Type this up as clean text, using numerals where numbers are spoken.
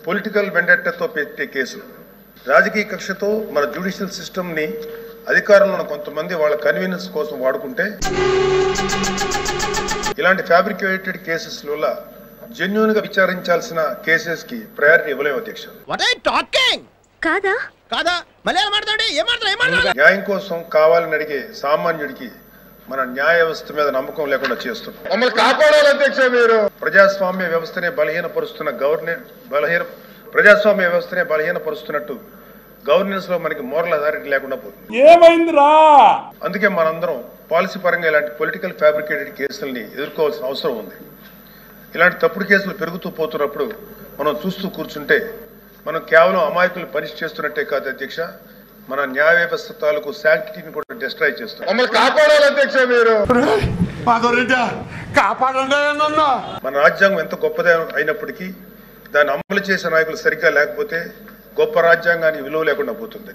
Political వెండెట్టాతో పెట్టే కేసులు, రాజకీయ కక్షతో మన జ్యుడిషియల్ సిస్టమ్ని అధికారంలో ఉన్న కొంతమంది వాళ్ళ కన్వీనియన్స్ కోసం వాడుకుంటే ఇలాంటి ఫ్యాబ్రికేటెడ్ కేసెస్ వల్ల జెన్యూన్ గా విచారించాల్సిన కేసెస్ కి ప్రయారిటీ ఇవ్వలేము అధ్యక్ష. న్యాయం కోసం కావాలని అడిగే సామాన్యుడికి మన న్యాయ వ్యవస్థ మీద నమ్మకం లేకుండా చేస్తున్నాం. మమ్మల్ని కాపాడాలి అధ్యక్ష. మీరు ప్రజాస్వామ్య వ్యవస్థనే ప్రజాస్వామ్య వ్యవస్థనే బలహీనపరుస్తున్నట్టు గవర్నెన్స్ లో మనకి మోరల్ అథారిటీ లేకుండా పోతుంది. ఏమైందిరా? అందుకే మనందరం పాలసీ పరంగా ఇలాంటి పొలిటికల్ ఫ్యాబ్రికేటెడ్ కేసుల్ని ఎదుర్కోవాల్సిన అవసరం ఉంది. ఇలాంటి తప్పుడు కేసులు పెరుగుతూ పోతున్నప్పుడు మనం చూస్తూ కూర్చుంటే మనం కేవలం అమాయకులు పనిష్ చేస్తున్నట్టే కాదు అధ్యక్ష, మన న్యాయ వ్యవస్థ తాలూకు శాంక్టిటీని కూడా డిస్ట్రాయ్ చేస్తాం. మమ్మల్ని కాపాడాలి అధ్యక్ష. మీరు మన రాజ్యాంగం ఎంత గొప్పదే అయినప్పటికీ దాన్ని అమలు చేసే నాయకులు సరిగ్గా లేకపోతే గొప్ప రాజ్యాంగానికి విలువ లేకుండా పోతుంది.